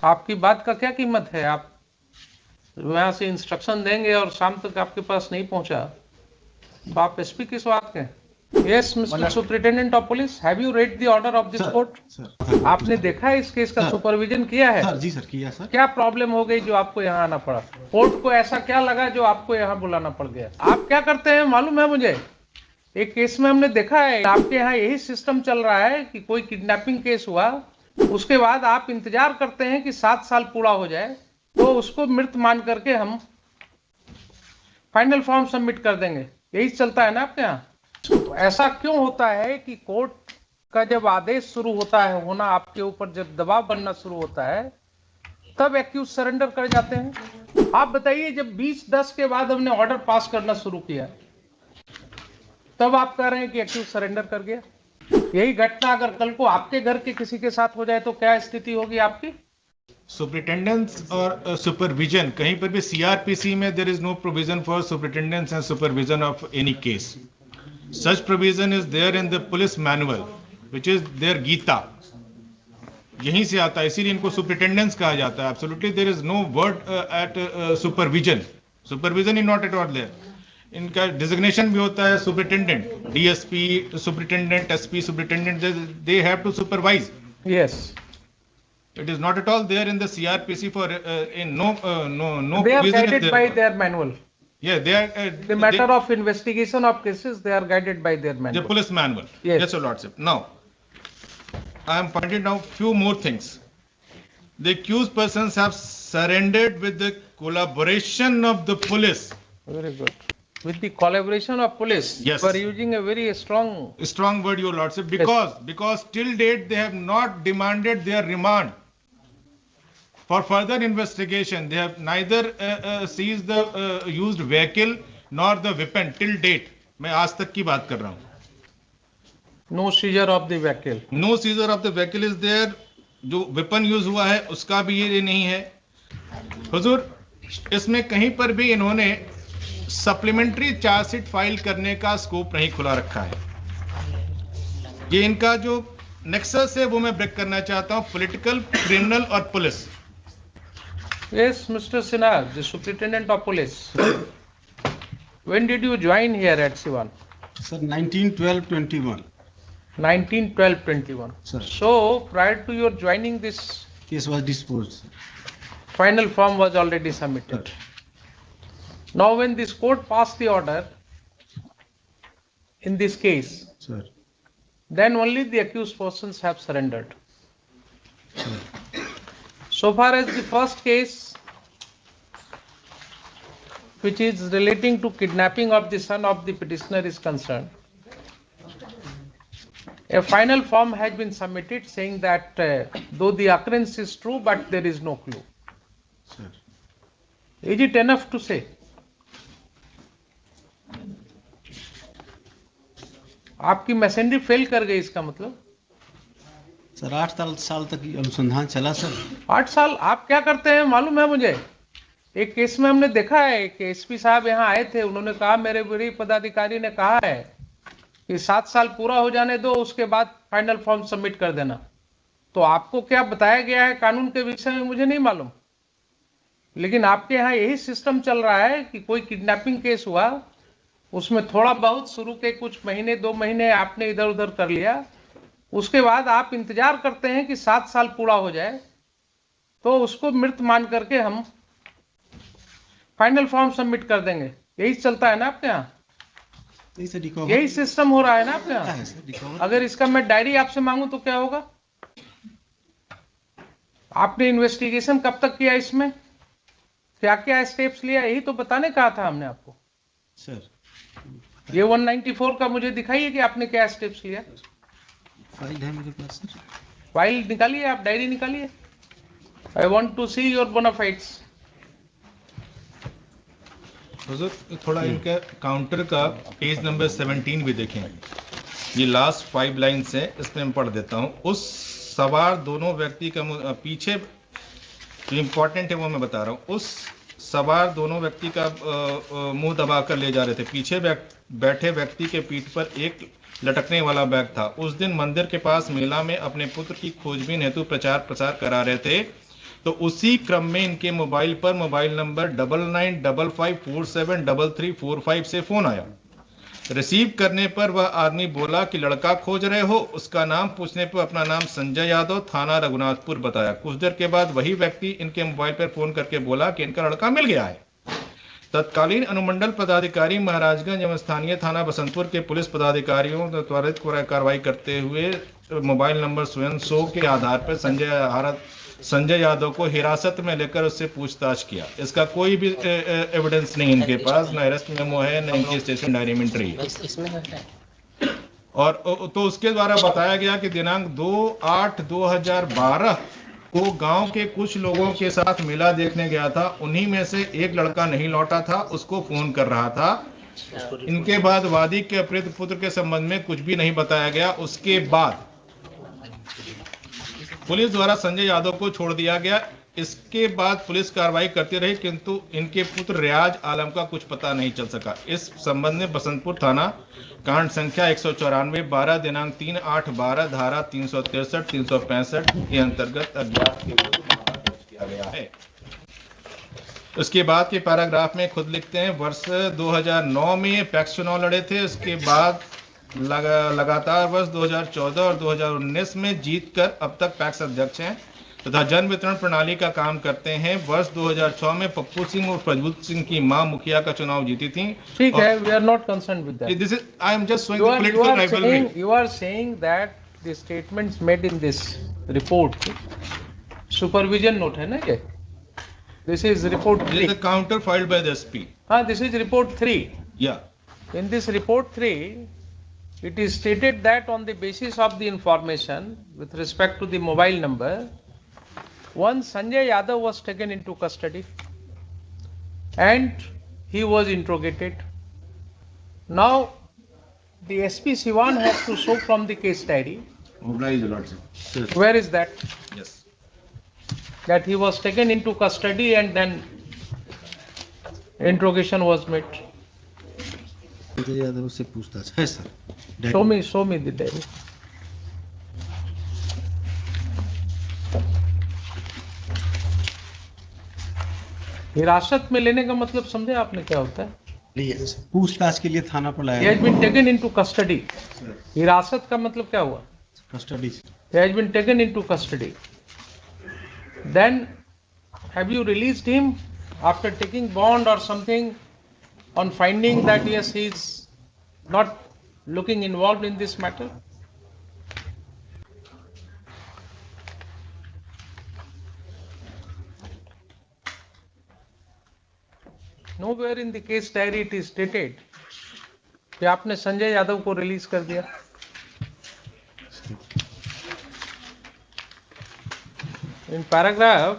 आपकी बात का क्या कीमत है? आप यहाँ से इंस्ट्रक्शन देंगे और शाम तक आपके पास नहीं पहुंचा तो आप एसपी किस बात के? Yes mister superintendent of police, have you read the order of this court? आपने देखा है इस केस का सुपरविजन किया है? सर जी सर किया सर। क्या प्रॉब्लम हो गई जो आपको यहाँ आना पड़ा? कोर्ट को ऐसा क्या लगा जो आपको यहाँ बुलाना पड़ गया? आप क्या करते हैं मालूम है मुझे? एक केस में हमने देखा है आपके यहाँ यही सिस्टम चल रहा है कि कोई किडनैपिंग केस हुआ, उसके बाद आप इंतजार करते हैं कि 7 साल पूरा हो जाए तो उसको मृत मान करके हम फाइनल फॉर्म सबमिट कर देंगे। यही चलता है ना आपके यहाँ? तो ऐसा क्यों होता है कि कोर्ट का जब आदेश शुरू होता है होना, आपके ऊपर जब दबाव बनना शुरू होता है, तब एक्यूज सरेंडर कर जाते हैं? आप बताइए, जब 2010 के बाद हमने ऑर्डर पास करना शुरू किया तब आप कह रहे हैं कि एक्यूज सरेंडर कर गया। यही घटना अगर कल को आपके घर के किसी के साथ हो जाए तो क्या स्थिति होगी आपकी? सुपरिटेंडेंस और सुपरविजन, कहीं पर भी सीआरपीसी में there is no provision for superintendence and supervision of any case. Such provision is there in the police manual which is there Gita, यहीं से आता है, इसीलिए इनको सुपरिटेंडेंस कहा जाता है। Absolutely there is no word at supervision, supervision is not at all there. इनका डिजिग्नेशन भी होता है superintendent, DSP superintendent, SP superintendent, they have to supervise. Yes, it is not at all there in the CRPC for in no they are provision guided by their manual. Yeah, they are The matter of investigation of cases, they are guided by their manual. the police manual. Yes, Your lordship. Now I am pointing out few more things. The accused persons have surrendered with the collaboration of the police. very good. With the collaboration of police. Yes. You are using a very Strong word, your lordship, because till date they have not demanded their remand for further investigation. They have neither seized the used vehicle nor the weapon till date. मैं आज तक की बात कर रहा हूँ। no seizure of the vehicle. No seizure of the vehicle is there. जो weapon use हुआ है उसका भी ये नहीं है। हुजूर, इसमें कहीं पर भी इन्होंने सप्लीमेंट्री चार्जशीट फाइल करने का स्कोप नहीं खुला रखा है। ये इनका जो नेक्सस है वो मैं ब्रेक करना चाहता हूँ, पॉलिटिकल, क्रिमिनल और police. Yes, Mr. Sinha, the superintendent of police. When did you join here at Siwan? Sir, 1912-21. 1912-21. Sir. So prior to your joining, this Case was disposed. final form was already submitted. Sir. Now when this court passed the order in this case, Sir. then only the accused persons have surrendered. Sir. So far as the first case, which is relating to kidnapping of the son of the petitioner, is concerned, a final form has been submitted saying that though the occurrence is true, but there is no clue. Sir. Is it enough to say? आपकी machinery fail कर गई, इसका मतलब? Sir 8 साल तक अनुसंधान चला sir. 8 साल आप क्या करते हैं मालूम है मुझे? एक केस में हमने देखा है कि एसपी साहब यहाँ आए थे, उन्होंने कहा, मेरे वरीय पदाधिकारी ने कहा है कि 7 साल पूरा हो जाने दो, उसके बाद फाइनल फॉर्म सबमिट कर देना। तो आपको क्या बताया गया है कानून के विषय में मुझे नहीं मालूम, लेकिन आपके यहाँ यही सिस्टम चल रहा है कि कोई किडनैपिंग केस हुआ, उसमें थोड़ा बहुत शुरू के कुछ महीने 2 महीने आपने इधर उधर कर लिया, उसके बाद आप इंतजार करते हैं कि 7 साल पूरा हो जाए तो उसको मृत मान करके हम फाइनल फॉर्म सबमिट कर देंगे। यही चलता है ना आपके यहाँ? यही सिस्टम हो रहा है ना आपके यहाँ? अगर इसका मैं डायरी आपसे मांगू तो क्या होगा? आपने इन्वेस्टिगेशन कब तक किया, इसमें क्या क्या स्टेप्स लिया, यही तो बताने कहा था हमने आपको। सर ये 194 का मुझे दिखाइए कि आपने क्या स्टेप्स लिया। फाइल है मेरे पास सर। फाइल निकालिए, आप डायरी निकालिए। I want to see your bonafides. हुजूर, थोड़ा इनका काउंटर का पेज नंबर 17 भी देखें। ये लास्ट 5 लाइन्स है, इसमें मैं पढ़ देता हूँ। उस सवार दोनों व्यक्ति का पीछे जो इम्पोर्टेंट है वो मैं बता रहा हूँ। उस सवार दोनों व्यक्ति का मुंह दबा कर ले जा रहे थे। पीछे बैठे व्यक्ति के पीठ पर एक लटकने वाला बैग था। उस दिन मंदिर के पास मेला में अपने पुत्र की खोजबीन हेतु प्रचार प्रसार करा रहे थे। तो उसी क्रम में इनके मोबाइल पर मोबाइल नंबर 9955473345 से फोन आया। रिसीव करने पर वह आदमी बोला कि लड़का खोज रहे हो। उसका नाम पूछने पर अपना नाम संजय यादव, थाना रघुनाथपुर बताया। कुछ देर के बाद वही व्यक्ति इनके मोबाइल पर फोन करके बोला कि इनका लड़का मिल गया है। तत्कालीन अनुमंडल पदाधिकारी महाराजगंज एवं स्थानीय थाना बसंतपुर के पुलिस पदाधिकारियों ने त्वरित कार्रवाई करते हुए मोबाइल नंबर स्वयं शो के आधार पर संजय यादव को हिरासत में लेकर उससे पूछताछ किया। इसका कोई भी एविडेंस नहीं इनके पास, न अरेस्ट मेमो है, न इनकी स्टेशन डायरी में एंट्री है। और तो उसके द्वारा बताया गया कि दिनांक 2/8/2012 को गांव के कुछ लोगों के साथ मेला देखने गया था। उन्हीं में से एक लड़का नहीं लौटा था, उसको फोन कर रहा था। इनके बाद वादी के अपहृत पुत्र के संबंध में कुछ भी नहीं बताया गया। उसके बाद पुलिस द्वारा संजय यादव को छोड़ दिया गया। इसके बाद पुलिस कार्रवाई करती रही, किंतु इनके पुत्र रियाज आलम का कुछ पता नहीं चल सका। इस संबंध में बसंतपुर थाना कांड संख्या 194/12 दिनांक 3/8/12 धारा 363 365 के अंतर्गत अज्ञात के विरुद्ध मामला दर्ज किया गया है। उसके बाद के पैराग्राफ में खुद लिखते हैं, वर्ष 2009 में पैक्स चुनाव लड़े थे। उसके बाद लगातार वर्ष 2014 और 2019 में जीतकर अब तक पैक्स अध्यक्ष हैं तथा जन वितरण प्रणाली का काम करते हैं। वर्ष 2006 में पप्पू सिंह और प्रजबुत सिंह की मां मुखिया का चुनाव जीती थी। ठीक है, we are not concerned with that. This is I am just showing the political rivalry. You are saying that the statements made in this report, supervision note है ना ये? This is report 3. This is a counter filed by the SP. हाँ, this is report 3. Yeah. In this report 3, it is stated that on the basis of the information with respect to the mobile number, one Sanjay Yadav was taken into custody and he was interrogated. Now, the SP Siwan has to show from the case diary. Oblige, Lordship. Where is that? Yes. That he was taken into custody and then interrogation was made. Sanjay Yadav से पूछताछ है sir. Show me the diary. हिरासत में लेने का मतलब समझे आपने क्या होता है? पूछताछ के लिए थाना पर He लाया has been taken into custody. हिरासत का मतलब क्या हुआ? Custody. He has been taken into custody. Then, have you released him after taking bond or something on finding that yes, he is not looking involved in this matter? Nowhere in the case diary it is stated कि आपने संजय यादव को release कर दिया। In paragraph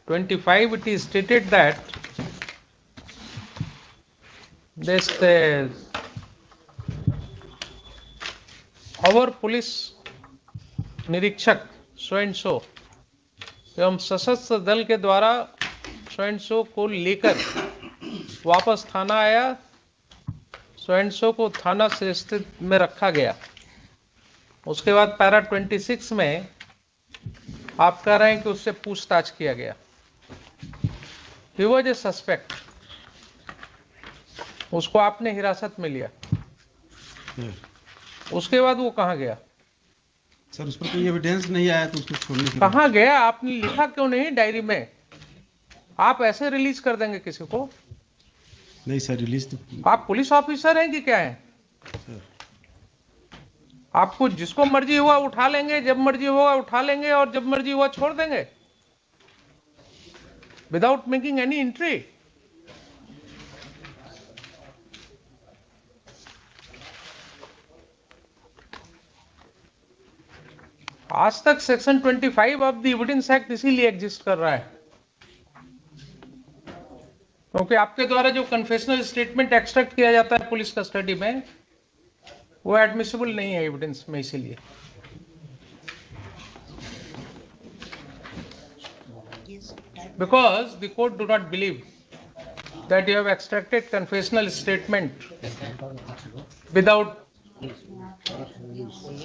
25 it is stated that this our police निरीक्षक so and so एवं सशस्त्र दल के द्वारा सो एंड सो को लेकर वापस थाना आया। सो एंड सो को थाना से स्थित में रखा गया। उसके बाद पैरा 26 में आप कह रहे हैं कि उससे पूछताछ किया गया। He was a suspect. उसको आपने हिरासत में लिया। उसके बाद वो कहाँ गया? सर उस पर कोई एविडेंस नहीं आया तो उसको छोड़ने की कहाँ गया? आपने लिखा क्यों नहीं डायरी में? आप ऐसे रिलीज कर देंगे किसी को? नहीं सर, रिलीज तो आप पुलिस ऑफिसर हैं कि क्या हैं? आपको जिसको मर्जी हुआ उठा लेंगे, जब मर्जी होगा उठा लेंगे और जब मर्जी हुआ छोड़ देंगे विदाउट मेकिंग एनी एंट्री। आज तक section 25 of the evidence act इसीलिए एग्जिस्ट कर रहा है क्योंकि आपके द्वारा जो कन्फेशनल स्टेटमेंट एक्सट्रैक्ट किया जाता है पुलिस कस्टडी में वो एडमिसिबल नहीं है एविडेंस में, इसीलिए। Because the court do not believe that you have extracted confessional statement without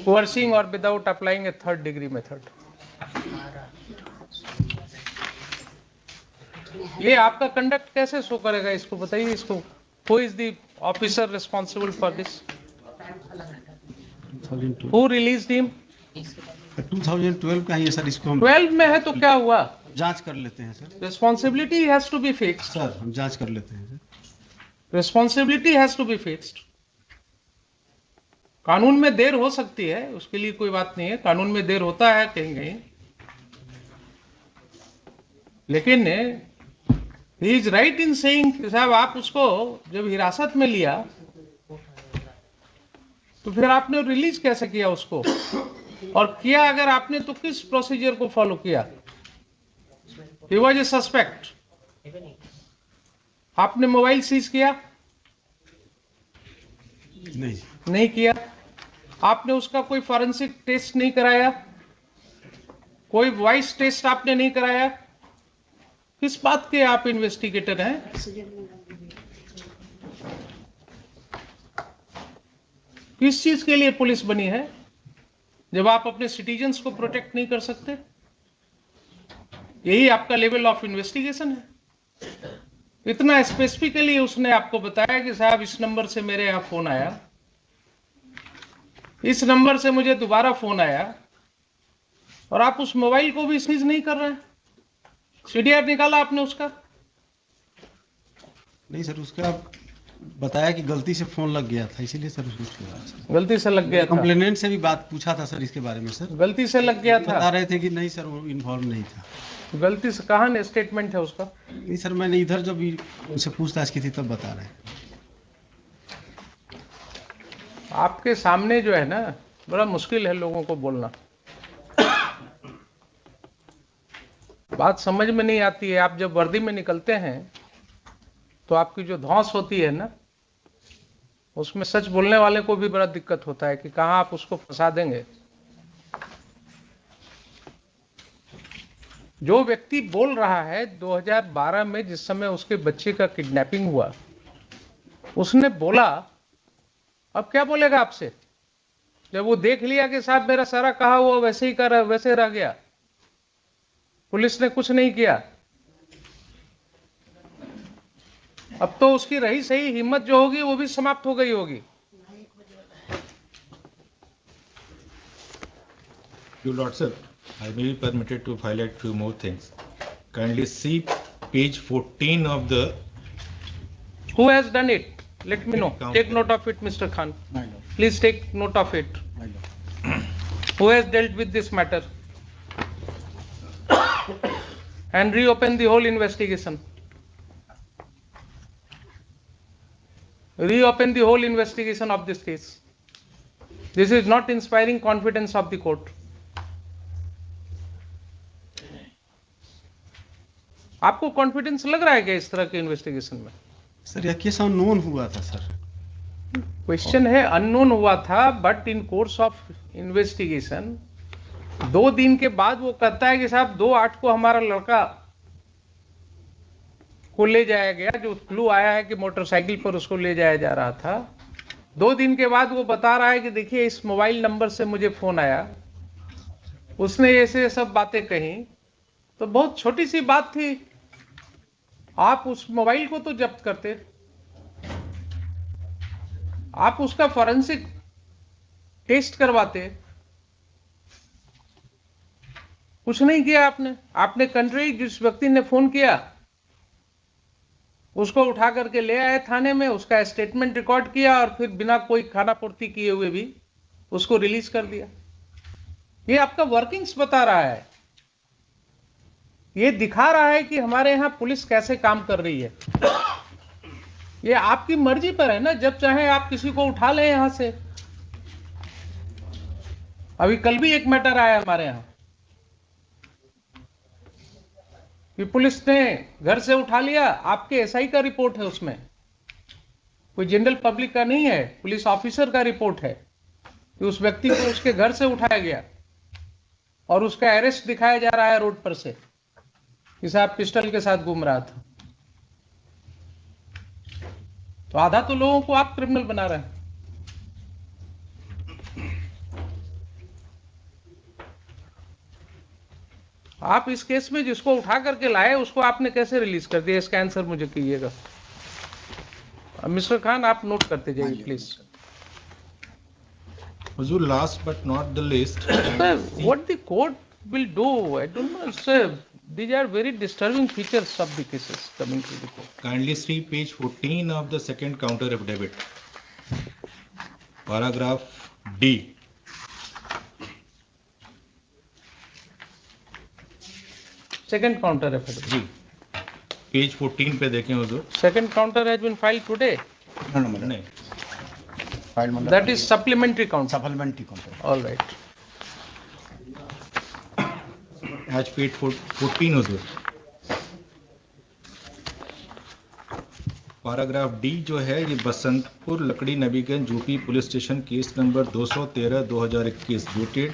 coercing or without applying a third degree method. ये आपका कंडक्ट कैसे शो करेगा, इसको बताइए इसको। Who is the officer responsible for this? 2012 who released him? 2012 का ही है sir, इसको हम 12 में है तो क्या हुआ? जांच कर लेते हैं sir. Responsibility has to be fixed. Sir हम जांच कर लेते हैं sir. Responsibility has to be fixed. कानून में देर हो सकती है, उसके लिए कोई बात नहीं है, कानून में देर होता है कहीं कहीं, लेकिन he is right in saying साहब आप उसको जब हिरासत में लिया तो फिर आपने रिलीज कैसे किया उसको, और किया अगर आपने तो किस प्रोसीजर को फॉलो किया? ही वॉज ए सस्पेक्ट, आपने मोबाइल सीज किया? नहीं किया। आपने उसका कोई फॉरेंसिक टेस्ट नहीं कराया? कोई वॉइस टेस्ट आपने नहीं कराया? किस बात के आप इन्वेस्टिगेटर हैं? किस चीज के लिए पुलिस बनी है जब आप अपने सिटीजन्स को प्रोटेक्ट नहीं कर सकते? यही आपका लेवल ऑफ इन्वेस्टिगेशन है? इतना स्पेसिफिकली उसने आपको बताया कि साहब इस नंबर से मेरे यहां फोन आया, इस नंबर से मुझे दोबारा फोन आया, और आप उस मोबाइल को भी सीज नहीं कर रहे हैं। सीडीआर निकाला आपने उसका? नहीं सर, उसका बताया कि गलती से फोन लग गया था, इसीलिए सर उसको गलती से लग गया था। कंप्लेनेंट से भी बात पूछा था सर इसके बारे में सर, गलती से लग गया था। बता रहे थे कि नहीं सर वो इन्वॉल्व नहीं था। गलती से कहाँ स्टेटमेंट है उसका? नहीं सर, मैंने इधर जब उनसे पूछताछ की थी तब बता रहे हैं। आपके सामने जो है ना, बड़ा मुश्किल है लोगों को बोलना, बात समझ में नहीं आती है। आप जब वर्दी में निकलते हैं तो आपकी जो धौंस होती है ना, उसमें सच बोलने वाले को भी बड़ा दिक्कत होता है कि कहाँ आप उसको फंसा देंगे। जो व्यक्ति बोल रहा है 2012 में जिस समय उसके बच्चे का किडनैपिंग हुआ, उसने बोला, अब क्या बोलेगा आपसे जब वो देख लिया कि साहब मेरा सारा कहा हुआ वैसे ही कर वैसे रह गया, पुलिस ने कुछ नहीं किया। अब तो उसकी रही सही हिम्मत जो होगी वो भी समाप्त हो गई होगी। Your Lordship, I may be permitted to highlight few more things. Kindly see page 14 of the. Who has done it? Let me know. Take note of it, Mr. Khan. Please take note of it. Who has dealt with this matter? And reopen the whole investigation. Reopen the whole investigation of this case. This is not inspiring confidence of the court. आपको confidence लग रहा है क्या इस तरह के investigation में? Sir यह केस अननोन हुआ था सर। क्वेश्चन है अननोन हुआ था, but in course of investigation 2 दिन के बाद वो कहता है कि साहब 2/8 को हमारा लड़का को ले जाया गया, जो क्लू आया है कि मोटरसाइकिल पर उसको ले जाया जा रहा था। 2 दिन के बाद वो बता रहा है कि देखिए इस मोबाइल नंबर से मुझे फोन आया, उसने ऐसे सब बातें कही। तो बहुत छोटी सी बात थी, आप उस मोबाइल को तो जब्त करते, आप उसका फॉरेंसिक टेस्ट करवाते, कुछ नहीं किया आपने। आपने कंट्री जिस व्यक्ति ने फोन किया उसको उठा करके ले आए थाने में, उसका स्टेटमेंट रिकॉर्ड किया और फिर बिना कोई खाना पूर्ति किए हुए भी उसको रिलीज कर दिया। ये आपका वर्किंग्स बता रहा है, ये दिखा रहा है कि हमारे यहां पुलिस कैसे काम कर रही है। ये आपकी मर्जी पर है ना, जब चाहे आप किसी को उठा लें यहां से। अभी कल भी एक मैटर आया हमारे यहां कि पुलिस ने घर से उठा लिया, आपके एसआई का रिपोर्ट है उसमें, कोई जनरल पब्लिक का नहीं है, पुलिस ऑफिसर का रिपोर्ट है कि उस व्यक्ति को उसके घर से उठाया गया और उसका अरेस्ट दिखाया जा रहा है रोड पर से कि साहब पिस्टल के साथ घूम रहा था। तो आधा तो लोगों को आप क्रिमिनल बना रहे हैं। आप इस केस में जिसको उठा करके लाए उसको आपने कैसे रिलीज कर दिया, इसका आंसर मुझे कीजिएगा। मिस्टर खान आप नोट करते जाइए please. Huzur, last but not the least, Sir, what the court will do, I don't know, sir. These are very disturbing features of the cases coming to the court. kindly see page 14 of the second counter affidavit, paragraph D. Second counter affidavit. Ji, page 14 पे देखें हुजूर। Second counter has been filed today. No, no, नहीं, file मतलब That is supplementary counter. supplementary counter. All right. आज page 14 हुजूर। Paragraph D जो है ये बसंतपुर लकड़ी Nabiganj UP police station case number 213/2021 dated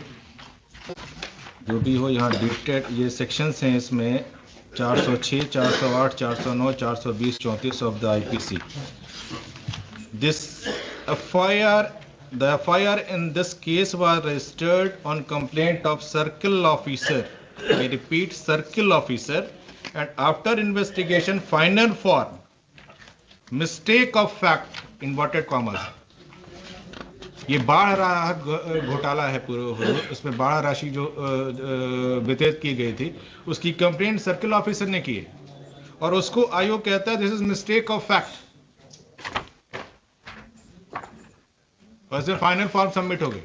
जो भी हो यहाँ डेटेड ये सेक्शंस हैं इसमें 406, 408, 409, 420, 34 of the IPC. This the FIR in this case was registered on complaint of circle officer, I repeat circle officer, and after investigation final form mistake of fact inverted commas ये बाढ़ राहत घोटाला है पूरा, उसमें बाढ़ राशि जो वितरित की गई थी उसकी कंप्लेंट सर्किल ऑफिसर ने की है और उसको आयोग कहता है this is mistake of fact और इसमें फाइनल फॉर्म सबमिट हो गई।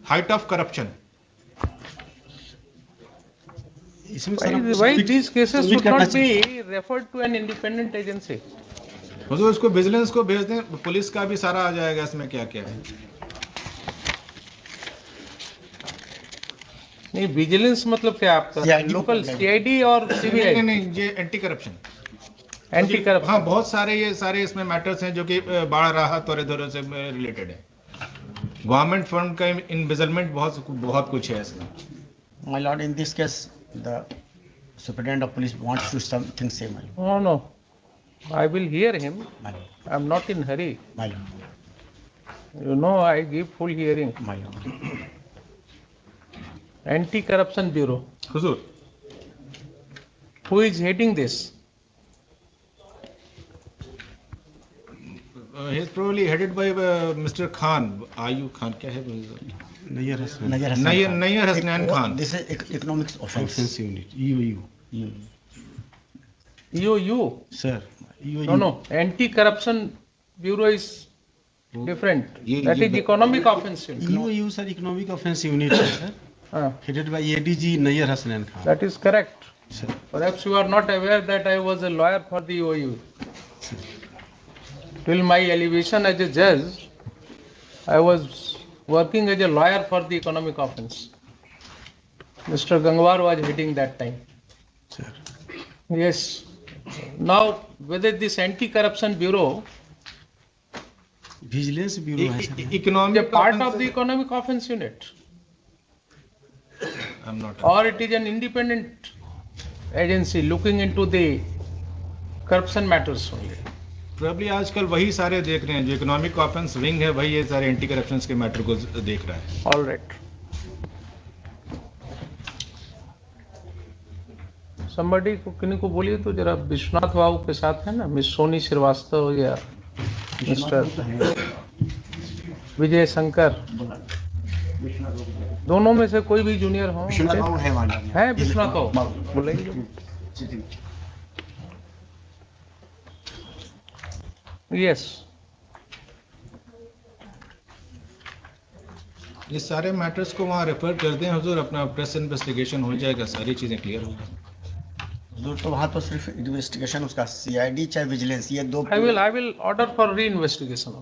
हाइट ऑफ करप्शन इसमें Why these cases should not be referred to an independent agency? हुजूर उसको विजिलेंस को भेज दें, पुलिस का भी सारा आ जाएगा इसमें क्या क्या है। नहीं विजिलेंस मतलब क्या आपका CID लोकल सीआईडी और नहीं सीबीआई नहीं ये एंटी करप्शन एंटी करप्शन। हाँ बहुत सारे ये सारे इसमें मैटर्स हैं जो कि बाढ़ राहत और इधर से रिलेटेड है। गवर्नमेंट फंड का इन्वेस्टमेंट बहुत कुछ है इसमें। My lord, in this case, the superintendent of police wants to something say, my lord. Oh no, I will hear him. My lord, I am not in hurry. my lord, You know I give full hearing. my lord. Anti-corruption bureau. Hazur Who is heading this? he is probably headed by Mr. Khan, Ayub Khan क्या है Nayyar Hasan Najar Hassan Khan. Nayyar Hasnain Khan. This is economics offense. Offence unit EOU EOU. Sir No, no. Anti-corruption bureau is different. ये- That ये is economic offense. EOU sir economic offence unit है sir headed by ADG Nayyar Hasnain Khan That is correct. Sir Perhaps you are not aware that I was a lawyer for the EOU. Till my elevation as a judge, I was working as a lawyer for the economic offense. Mr. Gangwar was heading that time. Sir Yes. Now, whether this anti-corruption bureau vigilance bureau है sir is a economic part of the economic offense unit, I'm not or it is an independent agency looking into the corruption matters only. probably आजकल वही सारे देख रहे हैं जो economic offence wing है वही ये सारे एंटी करप्शन के मैटर को देख रहा है। All right. Somebody को किन्हीं को बोलिए तो जरा विश्वनाथ बाबू के साथ है ना, मिस सोनी श्रीवास्तव या मिस्टर विजय शंकर, दोनों में से कोई भी जूनियर हो विश्वनाथ बाबू है, my lord. है विश्वनाथ बाबू बोलेंगे। यस ये सारे मैटर्स को वहाँ रेफर कर दें हुजूर, अपना प्रेस इन्वेस्टिगेशन हो जाएगा, सारी चीजें क्लियर हो जाएंगी। हुजूर तो वहाँ तो सिर्फ इन्वेस्टिगेशन उसका सीआईडी चाहे विजिलेंस ये दो I will order for re-investigation.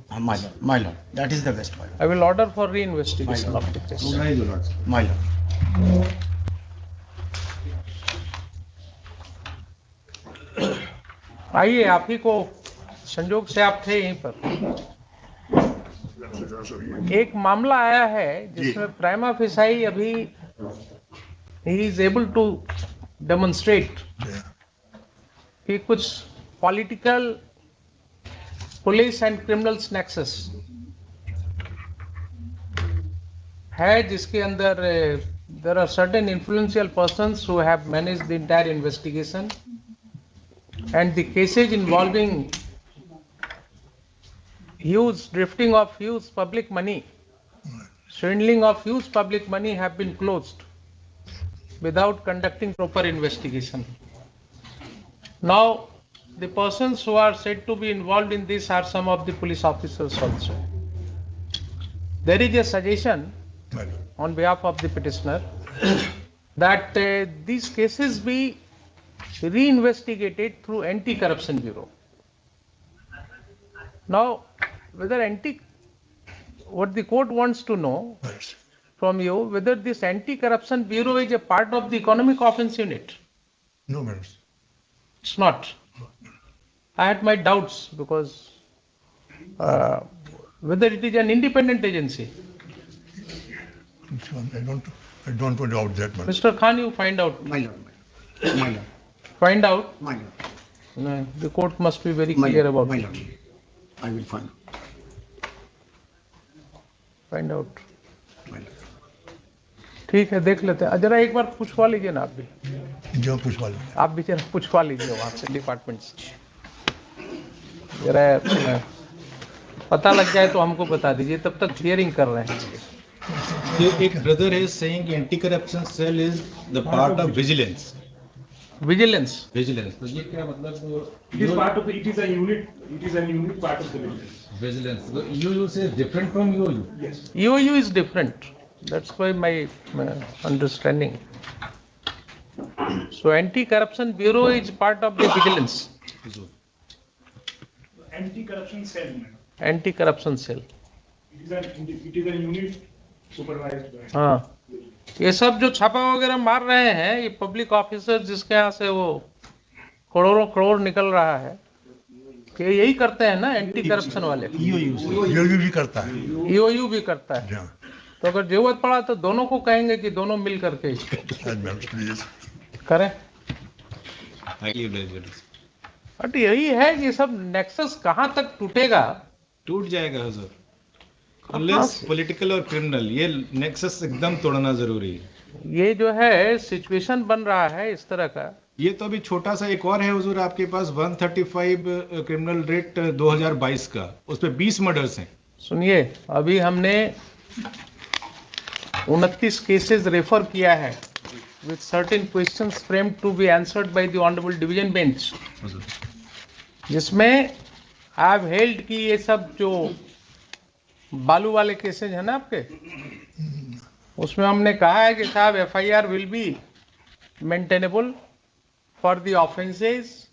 my lord, that is the best, my lord. I will order for re-investigation of the case. My lord. आइए, आप ही को संजोग से आप थे यहीं पर। एक मामला आया है जिसमें प्राइमा फेसाई अभी ही इज एबल टू डेमोन्स्ट्रेट कि कुछ political police and criminals nexus है जिसके अंदर there are certain influential persons who have managed the entire investigation, and the cases involving huge drifting of huge public money, swindling of huge public money have been closed without conducting proper investigation. Now, the persons who are said to be involved in this are some of the police officers also. There is a suggestion on behalf of the petitioner that these cases be reinvestigated through Anti-Corruption Bureau. Now, what the court wants to know from you, whether this Anti-Corruption Bureau is a part of the Economic Offence Unit. No, madam. It's not. I had my doubts because whether it is an independent agency. I don't want to doubt that, madam. Mr. Khan, you find out. My lord, my lord, Find out. my lord, No, the court must be very my clear lord, about my it. lord. I will find. Find out. My lord. ठीक है, देख लेते हैं. जरा एक बार पूछवा लीजिए ना आप भी. जो कुछ वाले आप भी जरा पूछवा लीजिए वहाँ से डिपार्टमेंट से. जरा पता लग जाए तो हमको बता दीजिए, तब तक हियरिंग कर रहे हैं. एक brother is saying anti-corruption cell is the part of vigilance. Vigilance. Vigilance. तो ये क्या मतलब? It is part of the, it is a unit part of the vigilance. Vigilance. So EOU is different from EOU. Yes. EOU is different. That's why my understanding. So Anti-Corruption Bureau is part of the vigilance. Anti-corruption cell, madam. Anti-Corruption Cell. It is a unit supervised by. हाँ, ये सब जो छापा वगैरह मार रहे हैं, ये पब्लिक ऑफिसर जिसके यहाँ से वो करोड़ों करोड़ निकल रहा है, ये यही करते हैं ना एंटी करप्शन वाले. ये भी करता है. EOU भी करता है. हाँ. तो अगर जरूरत पड़ा तो दोनों को कहेंगे कि दोनों मिल करके मैडम प्लीज. करें. Highly dangerous. बट यही है कि सब नेक्सस कहाँ तक टूटेगा. टूट जाएगा हुजूर. Unless political और criminal, ये nexus एकदम तोड़ना जरूरी है. ये जो है सिचुएशन बन रहा है इस तरह का. ये तो अभी छोटा सा एक और है हुजूर आपके पास 135 क्रिमिनल रेट 2022 का, उस पे 20 मर्डर्स हैं. सुनिए, अभी हमने 29 केसेस रेफर किया है with certain questions framed to be answered by the honorable division bench, जिसमें I have held कि ये सब जो बालू वाले केसेज है ना आपके, उसमें हमने कहा है कि साहब FIR will be maintainable for the offences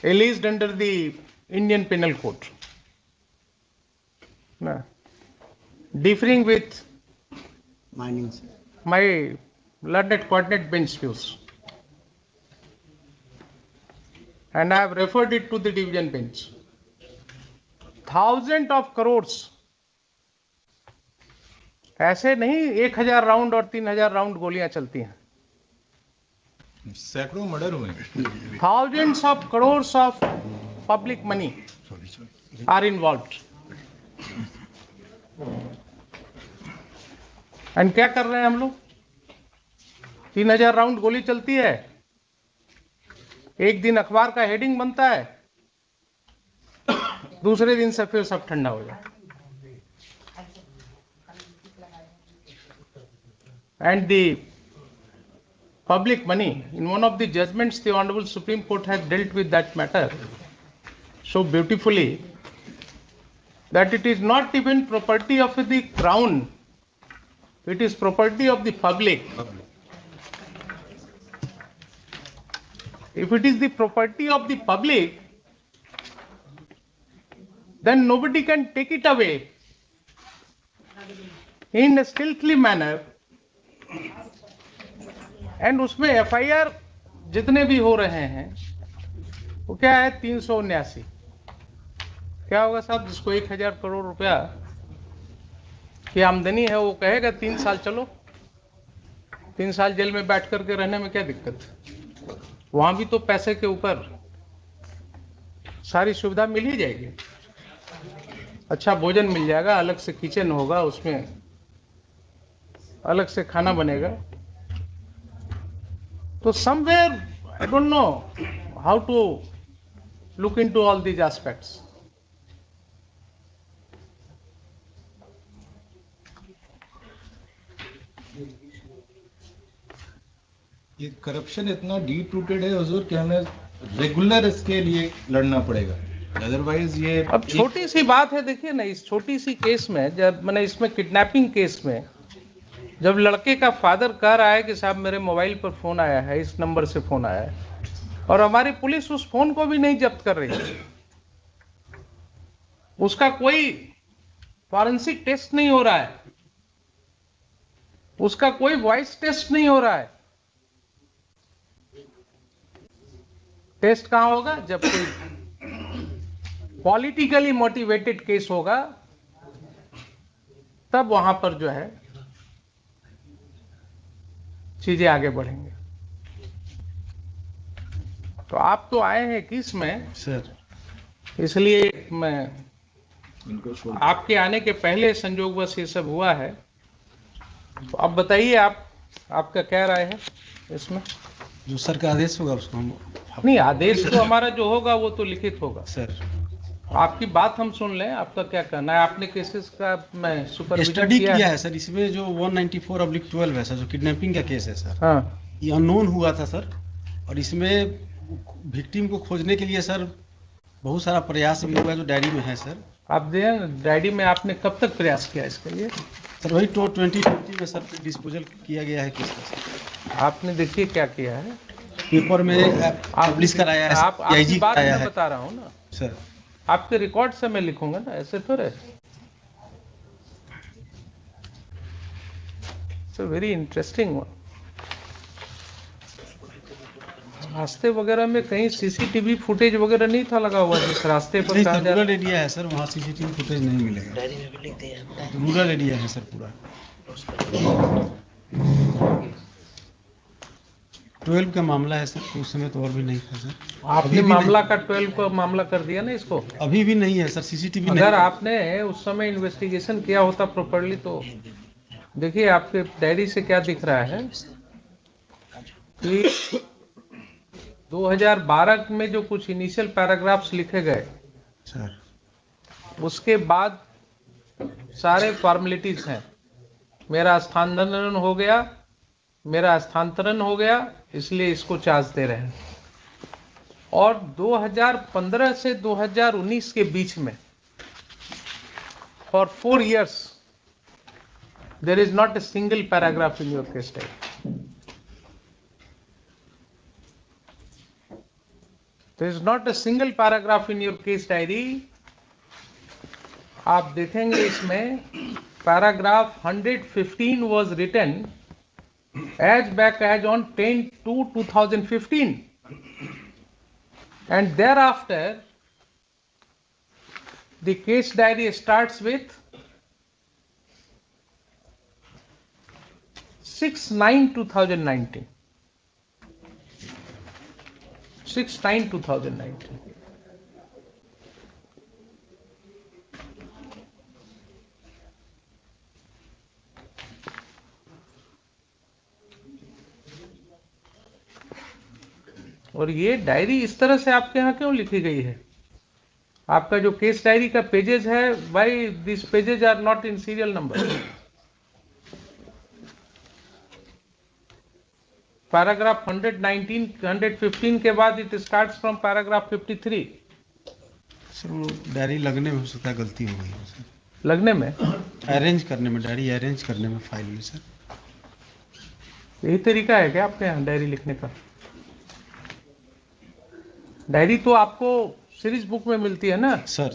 alleged under the Indian Penal Code. Now, differing with Minings. my learned coordinate bench views, and I have referred it to the division bench. Thousands of crores, ऐसे नहीं 1000 round और 3000 round गोलियां चलती हैं. सैकड़ों murder हुए. Thousands of crores of public money are involved. And क्या कर रहे हैं हम लोग? 3000 राउंड गोली चलती है, एक दिन अखबार का हेडिंग बनता है, दूसरे दिन से फिर सब ठंडा हो जाए. And the public money, in one of the judgments the Honorable Supreme Court has dealt with that matter so beautifully that it is not even property of the crown, it is property of the public. If it is the property of the public, then nobody can take it away in a stealthy manner. And उसमें FIR जितने भी हो रहे हैं वो क्या है, 379. क्या होगा साहब, जिसको 1000 करोड़ रुपया की आमदनी है वो कहेगा 3 साल चलो, 3 साल जेल में बैठ करके रहने में क्या दिक्कत. वहां भी तो पैसे के ऊपर सारी सुविधा मिल ही जाएगी. अच्छा भोजन मिल जाएगा, अलग से किचन होगा, उसमें अलग से खाना बनेगा। तो somewhere I don't know how to look into all these aspects. ये करप्शन इतना डीप रूटेड है हुजूर कि हमें रेगुलर इसके लिए लड़ना पड़ेगा, अदरवाइज ये अब छोटी सी बात है, देखिए ना, इस छोटी सी केस में, जब मैंने इसमें किडनैपिंग केस में जब लड़के का फादर कह रहा है कि साहब मेरे मोबाइल पर फोन आया है, इस नंबर से फोन आया है, और हमारी पुलिस उस फोन को भी नहीं जब्त कर रही है, उसका कोई फॉरेंसिक टेस्ट नहीं हो रहा है, उसका कोई वॉइस टेस्ट नहीं हो रहा है। टेस्ट कहां होगा? जब कोई पॉलिटिकली मोटिवेटेड केस होगा, तब वहां पर जो है चीजें आगे बढ़ेंगे। तो आप तो आए हैं किस में सर, इसलिए मैं आपके आने के पहले संजोगवश ये सब हुआ है। तो अब बताइए, आपका क्या राय है इसमें? जो सर का आदेश होगा उसको हम नहीं, आदेश तो हमारा जो होगा वो तो लिखित होगा। सर आपकी बात हम सुन लें, आपका क्या कहना है? आपने केसेस का मैं सुपरविजन स्टडी किया है सर। इसमें जो 194/12 है सर, जो किडनैपिंग का केस है सर, हाँ, ये अननोन हुआ था सर। और इसमें विक्टिम को खोजने के लिए सर बहुत सारा प्रयास भी हुआ, जो डायरी में है सर। आप दें डायरी में, आपने कब तक प्रयास किया इसके लिए? सर वही 2020 में सर डिस्पोजल किया गया है केस का सर। आपने देखिए क्या किया है, पेपर में पब्लिश कराया है, आपकी PIG बात कराया मैं है बता रहा हूँ ना, सर। आपके रिकॉर्ड से मैं लिखूंगा ना, ऐसे थोड़े। It's a very interesting one. रास्ते वगैरह में कहीं सीसीटीवी फुटेज वगैरह नहीं था लगा हुआ जिस रास्ते पर नहीं कहा सर, जा रहा? रूरल एरिया है सर, वहाँ सीसीटीवी फुटेज नहीं मिलेगा। रूरल एरिया है सर पूरा। 12 का मामला है सर, तो उस समय तो और भी नहीं था सर। आपने अभी भी मामला का 12 को मामला कर दिया ना इसको। अभी भी नहीं है सर, सीसीटीवी नहीं अगर है। आपने उस समय इन्वेस्टिगेशन किया होता प्रॉपरली, तो देखिए आपके डायरी से क्या दिख रहा है कि 2012 में जो कुछ इनिशियल पैराग्राफ्स लिखे गए, सर उसके बाद सारे फॉर्मेलिटीज हैं। मेरा स्थानांतरण हो गया, मेरा स्थानांतरण हो गया, इसलिए इसको चार्ज दे रहे हैं। और 2015 से 2019 के बीच में for 4 years there is not a single paragraph in your case diary. There is not a single paragraph in your case diary. आप देखेंगे इसमें paragraph 115 was written as back as on 10/2/2015, and thereafter the case diary starts with 6/9/2019. 6/9/2019. और ये diary इस तरह से आपके यहाँ क्यों लिखी गई है? आपका जो केस डायरी का पेजेस है, why this pages are not in serial number? Paragraph 115 के बाद it starts from paragraph 53। Sir वो डायरी लगने में हो सकता है गलती हो गई है सर, लगने में, अरेंज करने में, डायरी अरेंज करने में फाइल में सर। यही तरीका है क्या आपके यहाँ डायरी लिखने का? डायरी तो आपको सीरीज बुक में मिलती है ना? सर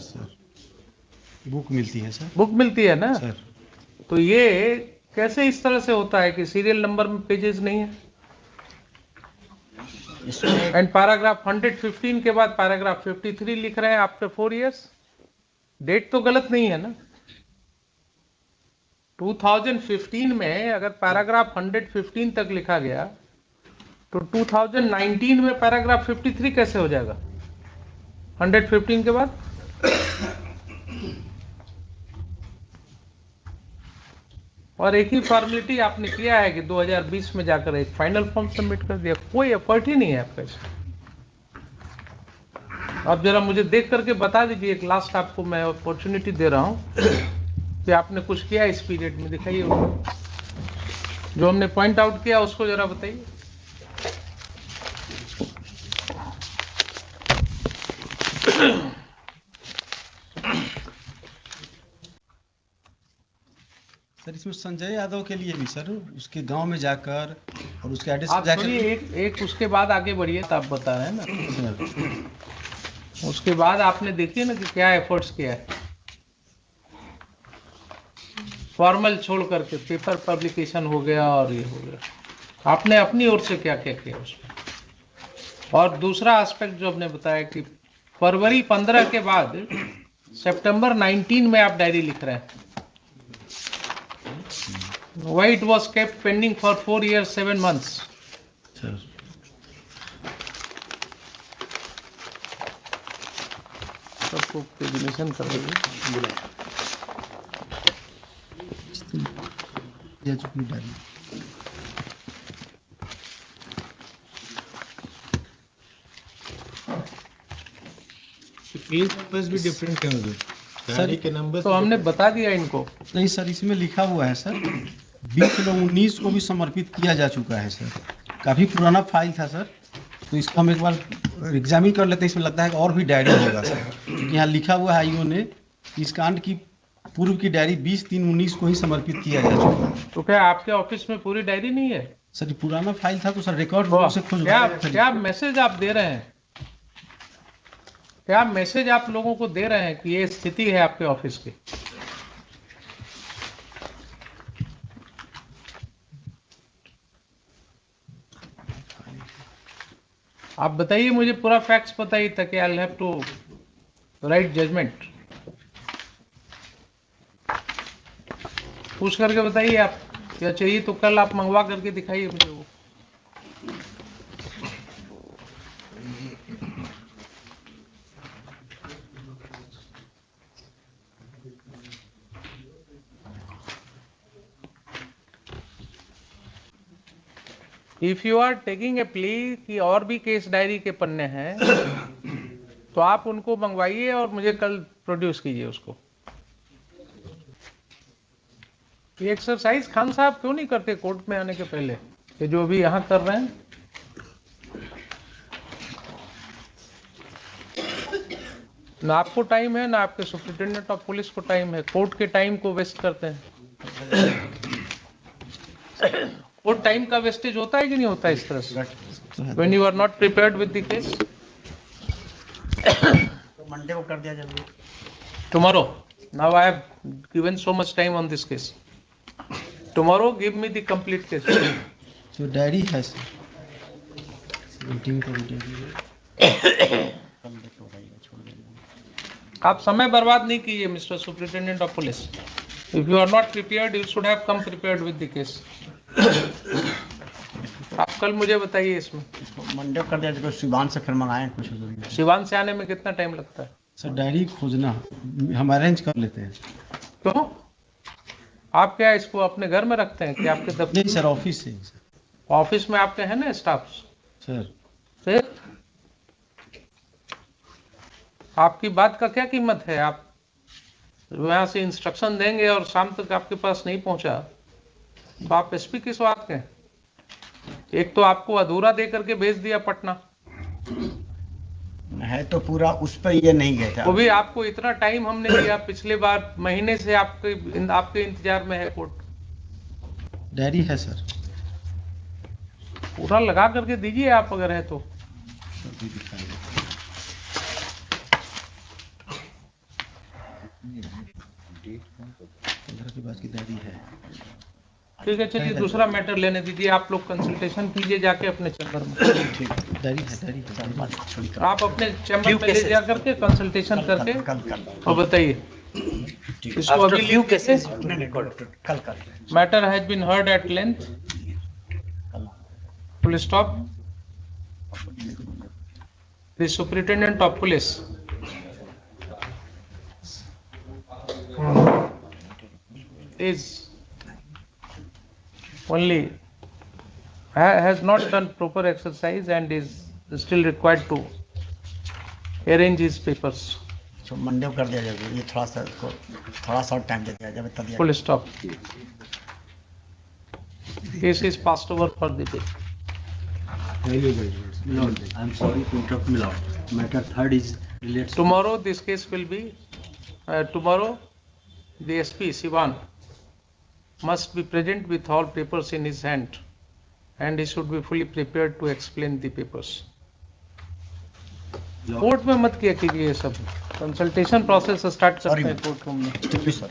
बुक मिलती है सर। बुक मिलती है ना सर तो ये कैसे इस तरह से होता है कि सीरियल नंबर में पेजेस नहीं है? एंड पैराग्राफ 115 के बाद पैराग्राफ 53 लिख रहे हैं आफ्टर 4 years। डेट तो गलत नहीं है ना? 2015 में अगर पैराग्राफ 115 तक लिखा गया तो 2019 में पैराग्राफ 53 कैसे हो जाएगा 115 के बाद? और एक ही फॉर्मेलिटी आपने किया है कि 2020 में जाकर एक फाइनल फॉर्म सबमिट कर दिया, कोई एफर्ट ही नहीं है आपका इसमें। आप जरा मुझे देख करके बता दीजिए, एक लास्ट आपको मैं अपॉर्चुनिटी दे रहा हूं कि आपने कुछ किया इस पीरियड में, दिखाइए उसको। जो हमने पॉइंट आउट किया उसको जरा बताइए। सर इसमें संजय यादव के लिए भी सर उसके गांव में जाकर और उसके एड्रेस आप पे जाकर सुनिए, एक उसके बाद आगे बढ़िए, तो आप बता रहे हैं ना, उसके बाद आपने देखिए ना कि क्या एफर्ट्स किया है, फॉर्मल छोड़ करके पेपर पब्लिकेशन हो गया और ये हो गया, आपने अपनी ओर से क्या क्या किया उसमें। और दूसरा एस्पेक्ट जो आपने बताया कि फरवरी 15 के बाद सितंबर 19 में आप डायरी लिख रहे हैं, why it was kept pending for 4 years 7 months। सबको एग्जीबिशन कर दीजिए। केस नंबर्स भी डिफरेंट हैं उधर, डायरी के नंबर तो हमने बता दिया इनको। नहीं सर, इसमें लिखा हुआ है सर 20/19 को भी समर्पित किया जा चुका है सर। काफ़ी पुराना फाइल था सर, तो इसको हम एक बार एग्जामिन कर लेते हैं। इसमें लगता है कि और भी डायरी होगा सर, क्योंकि यहाँ लिखा हुआ है आईओ ने इस कांड की पूर्व की डायरी 20/3/19 को ही समर्पित किया जा चुका है। तो क्या आपके ऑफिस में पूरी डायरी नहीं है? सर ये पुराना फाइल था तो सर रिकॉर्ड से क्या मैसेज आप दे रहे हैं, क्या मैसेज आप लोगों को दे रहे हैं कि ये स्थिति है आपके ऑफिस की? आप बताइए, मुझे पूरा फैक्ट्स बताइए ताकि I will have to write judgement. पूछ करके बताइए आप, क्या चाहिए तो कल आप मंगवा करके दिखाइए मुझे वो। If you are taking a plea कि और भी केस डायरी के पन्ने हैं तो आप उनको मंगवाइए और मुझे कल प्रोड्यूस कीजिए उसको। ये एक्सरसाइज खान साहब क्यों नहीं करते कोर्ट में आने के पहले, ये जो अभी यहाँ कर रहे हैं? ना आपको टाइम है, ना आपके सुप्रिंटेंडेंट ऑफ पुलिस को टाइम है, कोर्ट के टाइम को वेस्ट करते हैं। कोर्ट टाइम का वेस्टेज होता है कि नहीं होता इस तरह से, when you are not prepared with the case. Monday को कर दिया जल्दी। Tomorrow, now I have given so much time on this case. Tomorrow give me the complete case. जो डायरी है सर मीटिंग को आप समय बर्बाद नहीं कीजिए mister superintendent of police. If you are not prepared you should have come prepared with the case. आप कल मुझे बताइए इसमें। मंडे को कर दिया जब शिवान से फिर मंगाए कुछ। शिवान से आने में कितना टाइम लगता है? सर डायरी खोजना हम अरेंज कर लेते हैं। क्यों? आप क्या इसको अपने घर में रखते हैं कि आपके दफ्तर? नहीं सर, ऑफिस से सर। ऑफिस में आपके है ना स्टाफ? सर फिर आपकी बात का क्या कीमत है? आप यहाँ से इंस्ट्रक्शन देंगे और शाम तक आपके पास नहीं पहुंचा तो आप एसपी किस बात के? एक तो आपको अधूरा दे करके भेज दिया पटना, है तो पूरा उस पर ये नहीं गए थे। वो भी आपको इतना टाइम हमने दिया, पिछले बार महीने से आपके इंतजार में है कोर्ट। डायरी है सर, पूरा लगा करके दीजिए आप अगर है तो। अभी दिखाएंगे। 15 के बाद की डायरी है। ठीक है, चलिए दूसरा मैटर लेने दीजिए। आप लोग कंसल्टेशन कीजिए जाके अपने चैम्बर में। ठीक डायरी है। आप अपने चैम्बर में ले जा करके कंसल्टेशन करके कल और बताइए इसको। अभी लीव कैसे? कल matter has been heard at length, full stop. The superintendent of police is only has not done proper exercise and is still required to arrange his papers. So Monday को कर दिया जाएगा, ये थोड़ा सा इसको थोड़ा सा टाइम दे दिया जाए, तब Full stop. Case is passed over for the day. Lord, I'm sorry to interrupt, my lord. Matter third is relates to Tomorrow this case will be, tomorrow the SP Sivan must be present with all papers in his hand and he should be fully prepared to explain the papers. Court में मत किया कीजिए ये सब, consultation process start करते हैं court room में. Sir.